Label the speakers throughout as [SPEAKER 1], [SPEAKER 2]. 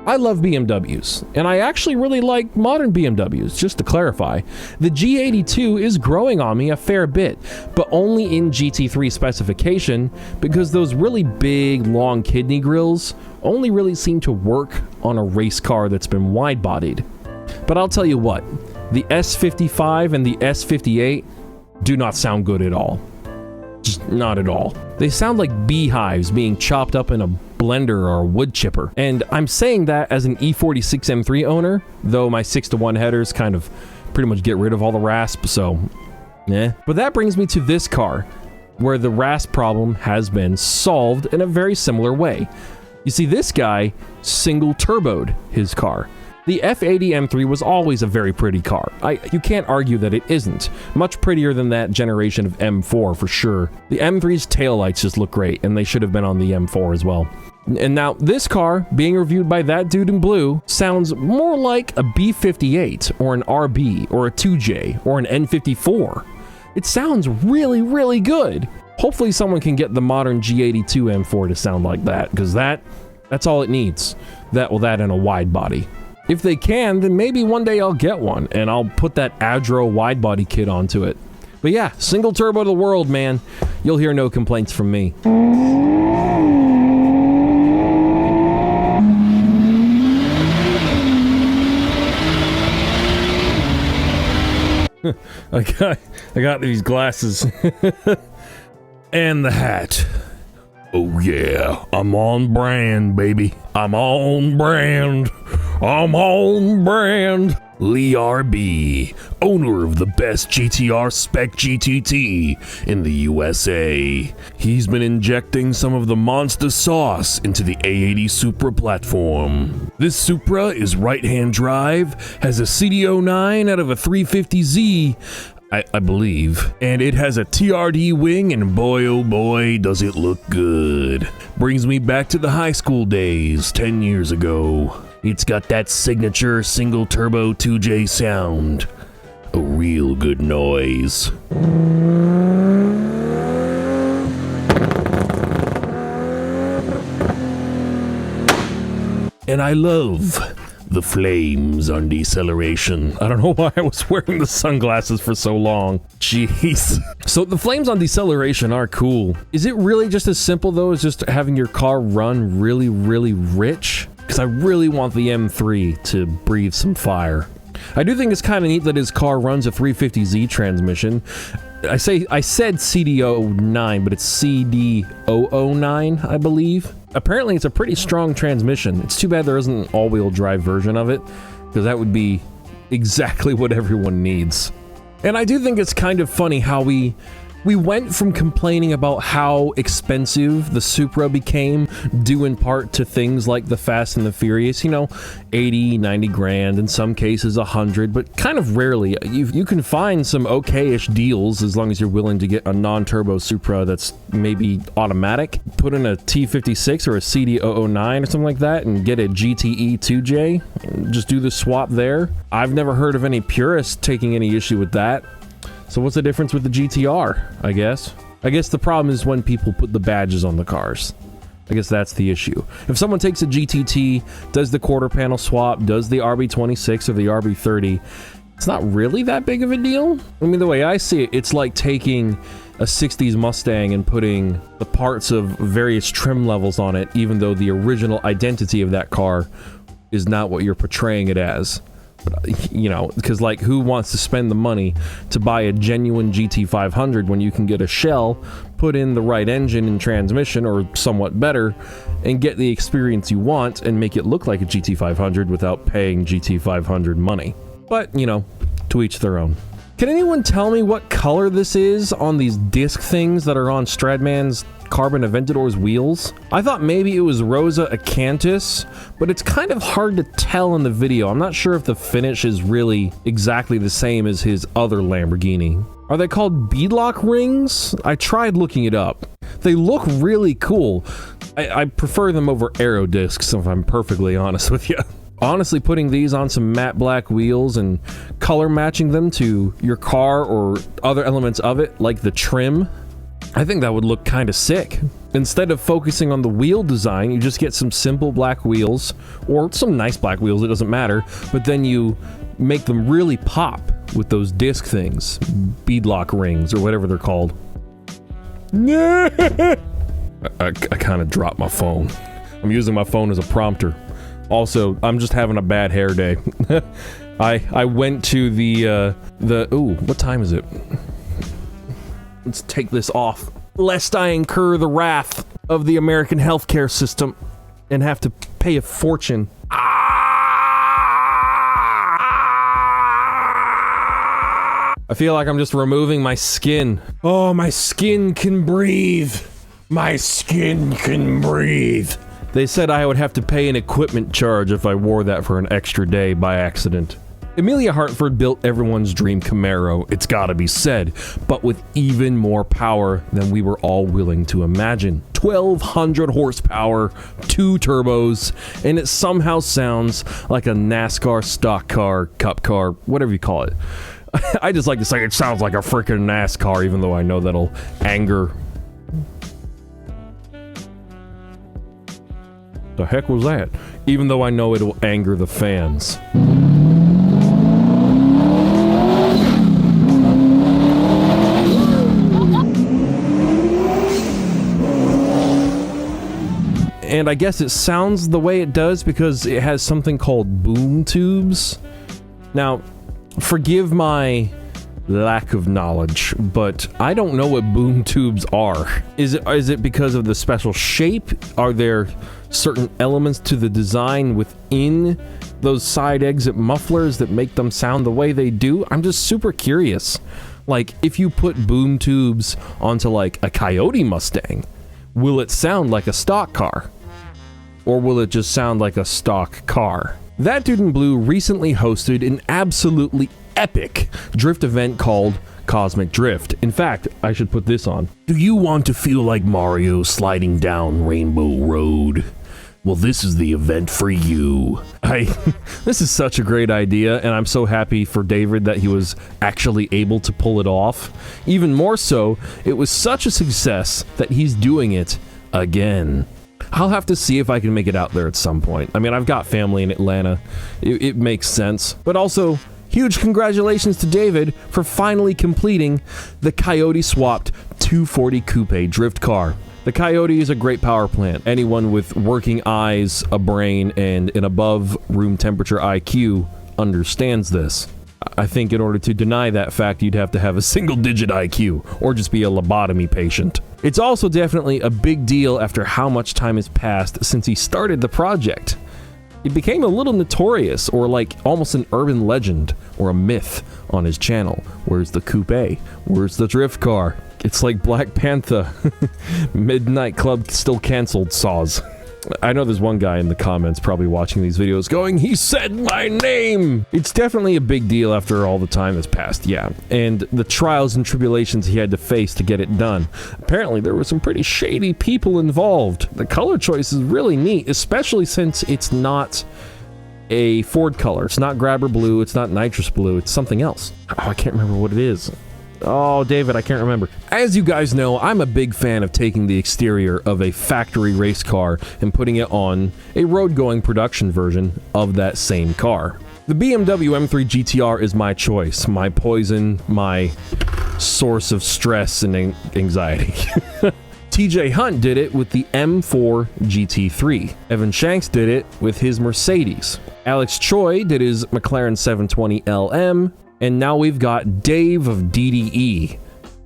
[SPEAKER 1] I love BMWs, and I actually really like modern BMWs, just to clarify. The G82 is growing on me a fair bit, but only in GT3 specification, because those really big, long kidney grills only really seem to work on a race car that's been wide-bodied. But I'll tell you what, the S55 and the S58 do not sound good at all. Just not at all. They sound like beehives being chopped up in a blender or a wood chipper. And I'm saying that as an E46 M3 owner, though my 6-to-1 headers kind of pretty much get rid of all the rasp, so eh. But that brings me to this car, where the rasp problem has been solved in a very similar way. You see, this guy single turboed his car. The F80 M3 was always a very pretty car. You can't argue that it isn't. Much prettier than that generation of M4 for sure. The M3's taillights just look great, and they should have been on the M4 as well. And now, this car, being reviewed by that dude in blue, sounds more like a B58, or an RB, or a 2J, or an N54. It sounds really, really good. Hopefully someone can get the modern G82 M4 to sound like that, because that's all it needs. That and a wide body. If they can, then maybe one day I'll get one, and I'll put that Adro wide-body kit onto it. But yeah, single turbo to the world, man. You'll hear no complaints from me. I got these glasses. And the hat. Oh yeah, I'm on brand, baby. I'm on brand. I'm on brand. Lee RB, owner of the best GTR spec GTT in the USA. He's been injecting some of the monster sauce into the A80 Supra platform. This Supra is right-hand drive, has a CD09 out of a 350Z, I believe, and it has a TRD wing, and boy oh boy does it look good. Brings me back to the high school days 10 years ago. It's got that signature single turbo 2J sound. A real good noise. And I love the flames on deceleration. I don't know why I was wearing the sunglasses for so long. Jeez. So the flames on deceleration are cool. Is it really just as simple though as just having your car run really, really rich? Because I really want the M3 to breathe some fire. I do think it's kind of neat that his car runs a 350Z transmission. I said CD09, but it's CD009, I believe. Apparently it's a pretty strong transmission. It's too bad there isn't an all-wheel drive version of it, because that would be exactly what everyone needs. And I do think it's kind of funny how we went from complaining about how expensive the Supra became, due in part to things like the Fast and the Furious, 80, 90 grand, in some cases 100, but kind of rarely. You can find some okay-ish deals as long as you're willing to get a non-turbo Supra that's maybe automatic, put in a T56 or a CD009 or something like that, and get a GTE 2J, and just do the swap there. I've never heard of any purists taking any issue with that. So what's the difference with the GTR, I guess? I guess the problem is when people put the badges on the cars. I guess that's the issue. If someone takes a GTT, does the quarter panel swap, does the RB26 or the RB30, it's not really that big of a deal. I mean, the way I see it, it's like taking a 60s Mustang and putting the parts of various trim levels on it, even though the original identity of that car is not what you're portraying it as. Because like, who wants to spend the money to buy a genuine GT500 when you can get a shell, put in the right engine and transmission, or somewhat better, and get the experience you want and make it look like a GT500 without paying GT500 money? But, to each their own. Can anyone tell me what color this is on these disc things that are on Stradman's Carbon Aventador's wheels? I thought maybe it was Rosa Acanthus, but it's kind of hard to tell in the video. I'm not sure if the finish is really exactly the same as his other Lamborghini. Are they called beadlock rings? I tried looking it up. They look really cool. I prefer them over aero discs, if I'm perfectly honest with you. Honestly, putting these on some matte black wheels and color matching them to your car or other elements of it, like the trim, I think that would look kind of sick. Instead of focusing on the wheel design, you just get some simple black wheels, or some nice black wheels, it doesn't matter, but then you make them really pop with those disc things, beadlock rings, or whatever they're called. I kind of dropped my phone. I'm using my phone as a prompter. Also, I'm just having a bad hair day. I went to the ooh, what time is it? Let's take this off, lest I incur the wrath of the American healthcare system and have to pay a fortune. I feel like I'm just removing my skin. Oh, my skin can breathe. My skin can breathe. They said I would have to pay an equipment charge if I wore that for an extra day by accident. Amelia Hartford built everyone's dream Camaro, it's gotta be said, but with even more power than we were all willing to imagine. 1,200 horsepower, 2 turbos, and it somehow sounds like a NASCAR stock car, cup car, whatever you call it. I just like to say it sounds like a freaking NASCAR, even though I know that'll anger. The heck was that? Even though I know it'll anger the fans. And I guess it sounds the way it does because it has something called boom tubes. Now, forgive my lack of knowledge, but I don't know what boom tubes are. Is it because of the special shape? Are there certain elements to the design within those side exit mufflers that make them sound the way they do? I'm just super curious. Like, if you put boom tubes onto like a Coyote Mustang, will it sound like a stock car? Or will it just sound like a stock car? That Dude in Blue recently hosted an absolutely epic drift event called Cosmic Drift. In fact, I should put this on. Do you want to feel like Mario sliding down Rainbow Road? Well, this is the event for you. This is such a great idea, and I'm so happy for David that he was actually able to pull it off. Even more so, it was such a success that he's doing it again. I'll have to see if I can make it out there at some point. I mean, I've got family in Atlanta. It makes sense. But also, huge congratulations to David for finally completing the Coyote-swapped 240 Coupe drift car. The Coyote is a great power plant. Anyone with working eyes, a brain, and an above room temperature IQ understands this. I think in order to deny that fact, you'd have to have a single-digit IQ, or just be a lobotomy patient. It's also definitely a big deal after how much time has passed since he started the project. It became a little notorious, or like almost an urban legend, or a myth on his channel. Where's the coupe? Where's the drift car? It's like Black Panther. Midnight Club still canceled, saws. I know there's one guy in the comments probably watching these videos going, "He said my name!" It's definitely a big deal after all the time has passed, yeah. And the trials and tribulations he had to face to get it done. Apparently there were some pretty shady people involved. The color choice is really neat, especially since it's not a Ford color. It's not grabber blue, it's not nitrous blue, it's something else. Oh, I can't remember what it is. Oh, David, I can't remember. As you guys know, I'm a big fan of taking the exterior of a factory race car and putting it on a road-going production version of that same car. The BMW M3 GTR is my choice, my poison, my source of stress and anxiety. TJ Hunt did it with the M4 GT3. Evan Shanks did it with his Mercedes. Alex Choi did his McLaren 720 LM. And now we've got Dave of DDE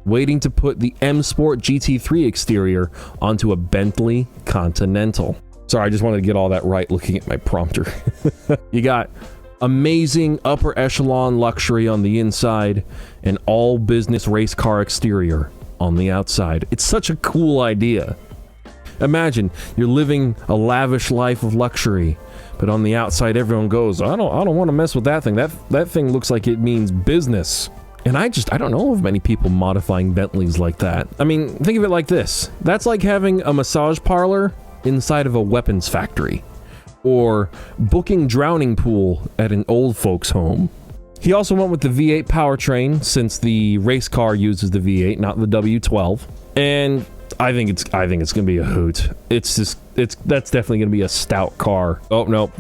[SPEAKER 1] waiting to put the M Sport GT3 exterior onto a Bentley Continental. Sorry, I just wanted to get all that right looking at my prompter. You got amazing upper echelon luxury on the inside and all business race car exterior on the outside. It's such a cool idea. Imagine you're living a lavish life of luxury, but on the outside everyone goes, I don't want to mess with that thing. That thing looks like it means business. And I don't know of many people modifying Bentleys like that. I mean, think of it like this. That's like having a massage parlor inside of a weapons factory, or booking drowning pool at an old folks home. He also went with the V8 powertrain, since the race car uses the V8, not the W12. And I think it's gonna be a hoot. That's definitely gonna be a stout car. Oh no,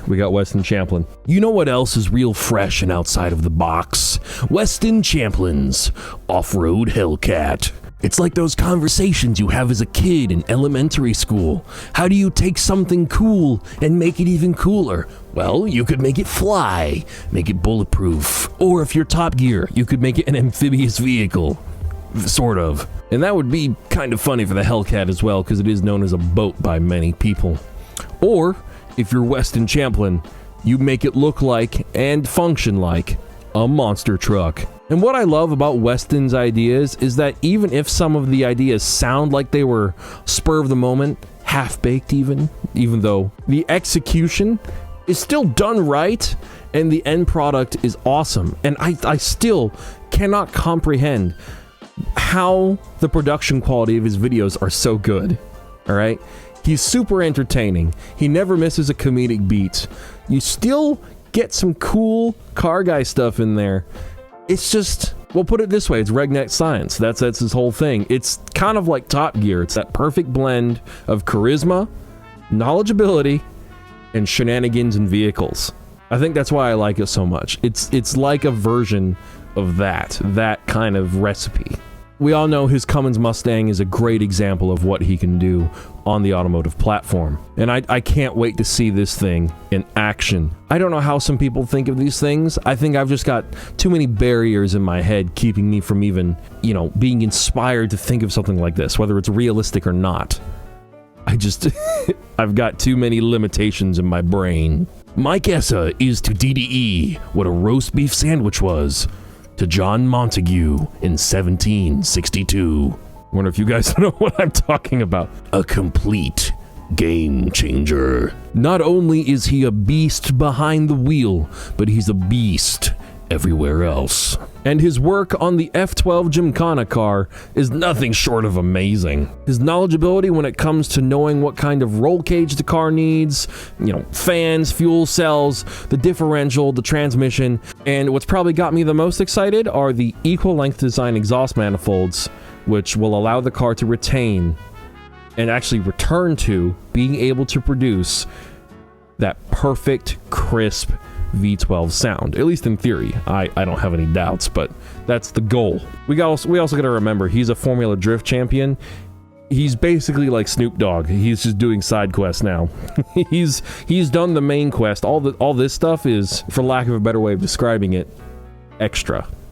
[SPEAKER 1] we got Weston Champlin. You know what else is real fresh and outside of the box? Weston Champlin's off-road Hellcat. It's like those conversations you have as a kid in elementary school. How do you take something cool and make it even cooler? Well, you could make it fly, make it bulletproof, or if you're Top Gear, you could make it an amphibious vehicle. Sort of. And that would be kind of funny for the Hellcat as well, because it is known as a boat by many people. Or, if you're Weston Champlin, you make it look like and function like a monster truck. And what I love about Weston's ideas is that even if some of the ideas sound like they were spur of the moment, half-baked even though the execution is still done right and the end product is awesome. And I still cannot comprehend how the production quality of his videos are so good. All right? He's super entertaining. He never misses a comedic beat. You still get some cool car guy stuff in there. It's just, we'll put it this way, it's redneck science. That's his whole thing. It's kind of like Top Gear. It's that perfect blend of charisma, knowledgeability, and shenanigans in vehicles. I think that's why I like it so much. It's like a version of that kind of recipe. We all know his Cummins Mustang is a great example of what he can do on the automotive platform. And I can't wait to see this thing in action. I don't know how some people think of these things. I think I've just got too many barriers in my head keeping me from even, being inspired to think of something like this, whether it's realistic or not. I've got too many limitations in my brain. Mike Essa is to DDE what a roast beef sandwich was to John Montague in 1762. I wonder if you guys know what I'm talking about. A complete game changer. Not only is he a beast behind the wheel, but he's a beast everywhere else. And his work on the F12 Gymkhana car is nothing short of amazing. His knowledgeability when it comes to knowing what kind of roll cage the car needs, fans, fuel cells, the differential, the transmission, and what's probably got me the most excited are the equal length design exhaust manifolds, which will allow the car to retain and actually return to being able to produce that perfect, crisp V12 sound, at least in theory. I don't have any doubts, but that's the goal. We also got to remember he's a Formula Drift champion. He's basically like Snoop Dogg. He's just doing side quests now. he's done the main quest. All this stuff is, for lack of a better way of describing it, extra.